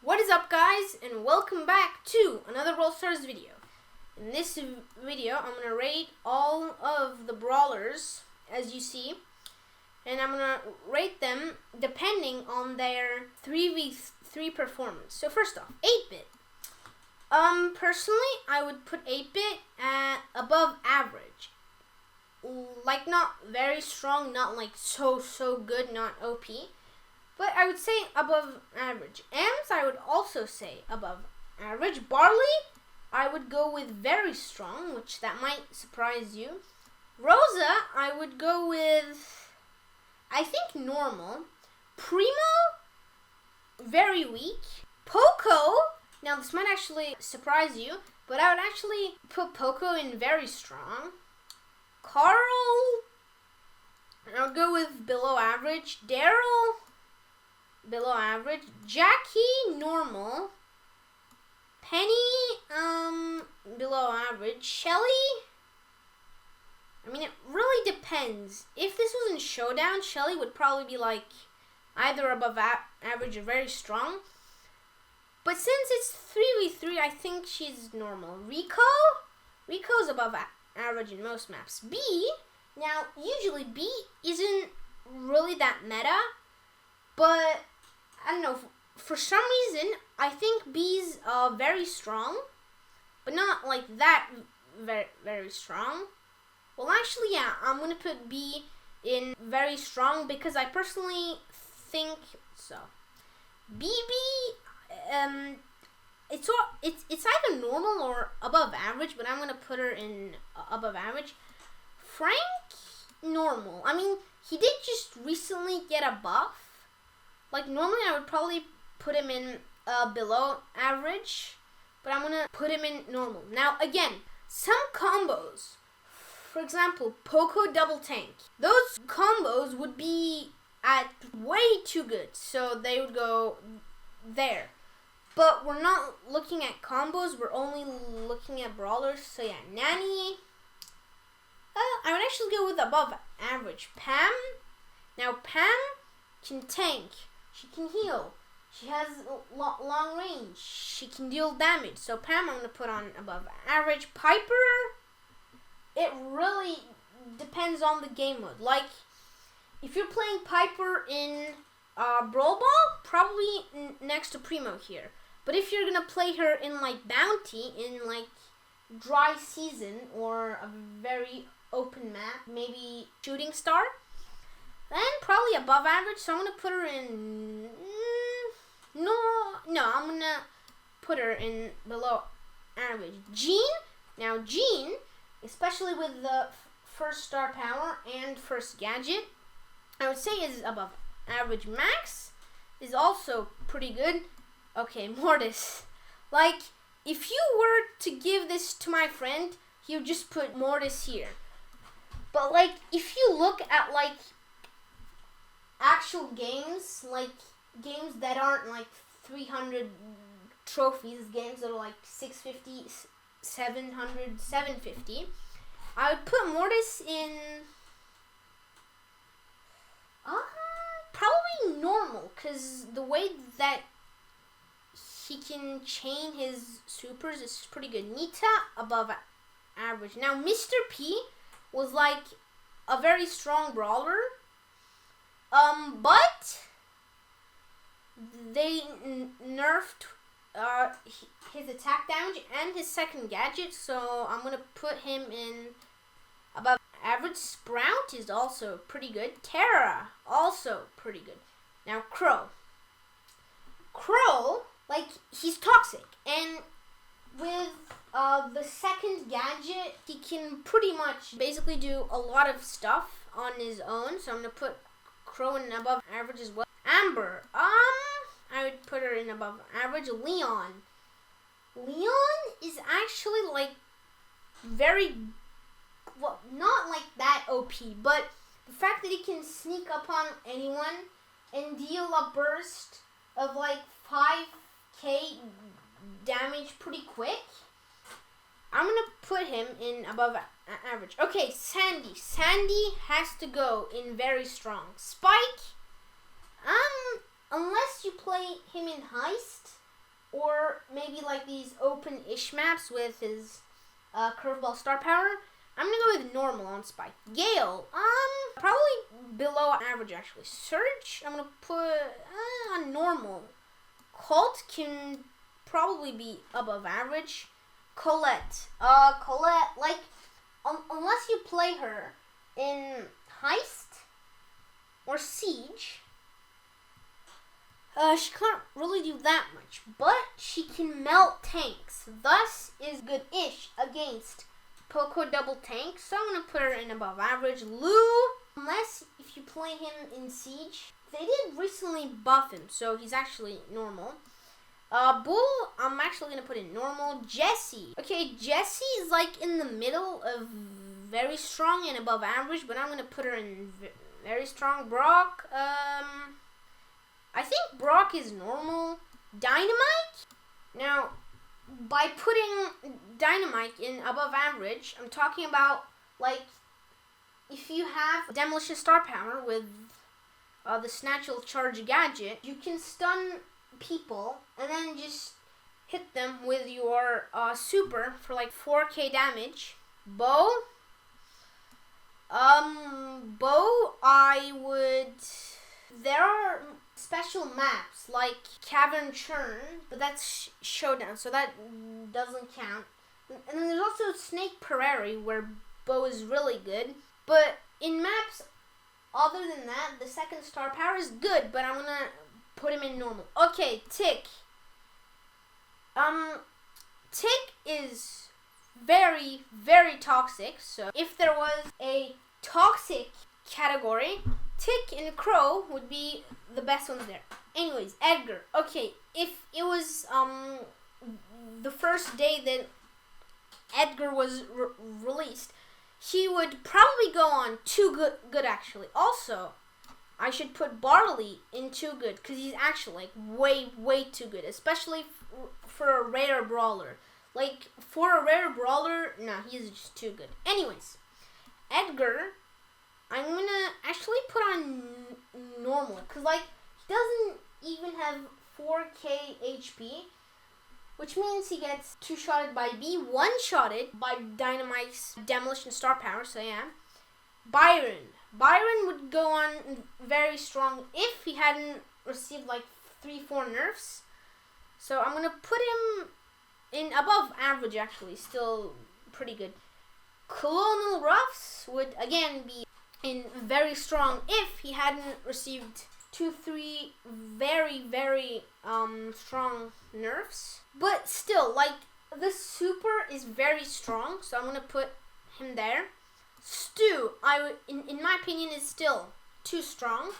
What is up, guys, and welcome back to another Brawl Stars video. In this video, I'm going to rate all of the Brawlers, as you see, and I'm going to rate them depending on their 3v3 performance. So first off, 8-bit. Personally, I would put 8-bit at above average. Like, not very strong, not like so good, not OP. But I would say above average. Ams, I would also say above average. Barley, I would go with very strong, which that might surprise you. Rosa, I would go with, I think, normal. Primo, very weak. Poco, now this might actually surprise you, but I would actually put Poco in very strong. Carl, I'll go with below average. Daryl, below average. Jackie, normal. Penny, below average. Shelly, I mean, it really depends. If this was in Showdown, Shelly would probably be like either above average or very strong. But since it's 3v3, I think she's normal. Rico's above average in most maps. B, now usually B isn't really that meta, but I don't know, for some reason I think B's very strong, but not like that very strong. Well, actually, yeah, I'm gonna put B in very strong because I personally think so. BB, it's either normal or above average, but I'm gonna put her in above average. Frank, normal. I mean, he did just recently get a buff. Like, normally I would probably put him in below average, but I'm gonna put him in normal. Now, again, some combos, for example, Poco double tank, those combos would be at way too good, so they would go there. But we're not looking at combos, we're only looking at brawlers. So yeah, Nanny, I would actually go with above average. Pam, now Pam can tank, she can heal, she has long range, she can deal damage. So Pam I'm going to put on above average. Piper, it really depends on the game mode. Like, if you're playing Piper in Brawl Ball, probably next to Primo here. But if you're gonna play her in like Bounty, in like dry season or a very open map, maybe Shooting Star, then probably above average. So I'm gonna put her in I'm gonna put her in below average. Jean, now Jean, especially with the first star power and first gadget, I would say is above average. Max is also pretty good. Okay, Mortis. Like, if you were to give this to my friend, he would just put Mortis here. But, like, if you look at, like, actual games, like, games that aren't, like, 300 trophies, games that are, like, 650, 700, 750, I would put Mortis in probably normal, because the way that he can chain his supers is pretty good. Nita, above average. Now, Mr. P was like a very strong brawler, but they nerfed his attack damage and his second gadget, so I'm going to put him in above average. Sprout is also pretty good. Terra, also pretty good. Now, Crow, like, he's toxic, and with the second gadget, he can pretty much basically do a lot of stuff on his own, so I'm going to put Crow in above average as well. Amber, I would put her in above average. Leon is actually, like, very, well, not like that OP, but the fact that he can sneak up on anyone and deal a burst of, like, 5k damage pretty quick, I'm going to put him in above average. Okay, Sandy has to go in very strong. Spike, unless you play him in Heist, or maybe like these open-ish maps with his curveball star power, I'm gonna go with normal on Spike. Gale, probably below average actually. Surge, I'm gonna put on normal. Colt can probably be above average. Colette, like unless you play her in Heist or Siege, she can't really do that much, but she can melt tanks, thus is good-ish against Poco double tank, so I'm going to put her in above average. Lou, unless if you play him in Siege, they did recently buff him, so he's actually normal. Bull, I'm actually going to put in normal. Jessie, okay, Jessie is like in the middle of very strong and above average, but I'm going to put her in very strong. Brock, I think Brock is normal. Dynamite? Now, by putting Dynamite in above average, I'm talking about, like, if you have Demolition Star Power with the Snatchel Charge gadget, you can stun people and then just hit them with your super for, like, 4k damage. Bo, I would... There are special maps like Cavern Churn, but that's Showdown, so that doesn't count. And then there's also Snake Prairie, where Bo is really good. But in maps other than that, the second star power is good, but I'm gonna put him in normal. Okay, Tick. Tick is very, very toxic. So if there was a toxic category, Tick and Crow would be the best ones there. Anyways, Edgar. Okay, if it was the first day that Edgar was released, he would probably go on too good actually. Also, I should put Barley in too good because he's actually like way too good, especially for a rare brawler. Like for a rare brawler, no, he's just too good. Anyways, Edgar, I'm gonna actually put on normal because like he doesn't even have 4k HP, which means he gets 2-shotted by B, 1-shotted by Dynamite's Demolition Star Power, so yeah. Byron would go on very strong if he hadn't received like 3-4 nerfs. So I'm gonna put him in above average actually, still pretty good. Colonel Ruffs would again be in very strong if he hadn't received 2-3 very strong nerfs. But still, like, the super is very strong, so I'm gonna put him there. Stu, in my opinion, is still too strong.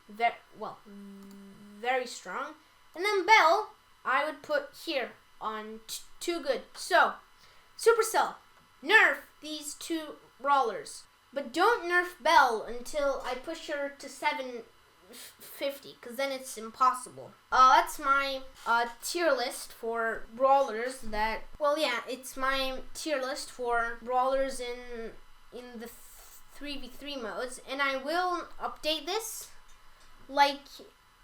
Very strong. And then Bell, I would put here on too good. So, Supercell, nerf these two brawlers. But don't nerf Belle until I push her to 750, because then it's impossible. That's my tier list for brawlers that... Well, yeah, it's my tier list for brawlers in the 3v3 modes. And I will update this, like,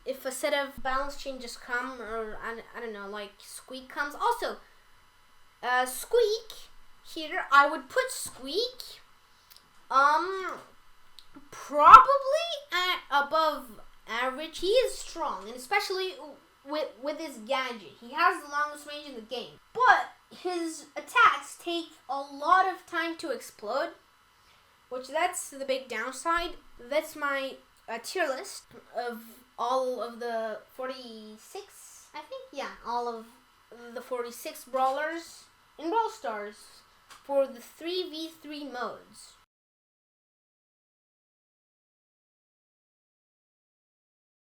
if a set of balance changes come, or I don't know, like Squeak comes. Also, Squeak, here, I would put Squeak... probably at above average. He is strong, and especially with his gadget. He has the longest range in the game. But his attacks take a lot of time to explode, which that's the big downside. That's my tier list of all of the 46, I think. Yeah, all of the 46 brawlers in Brawl Stars for the 3v3 modes.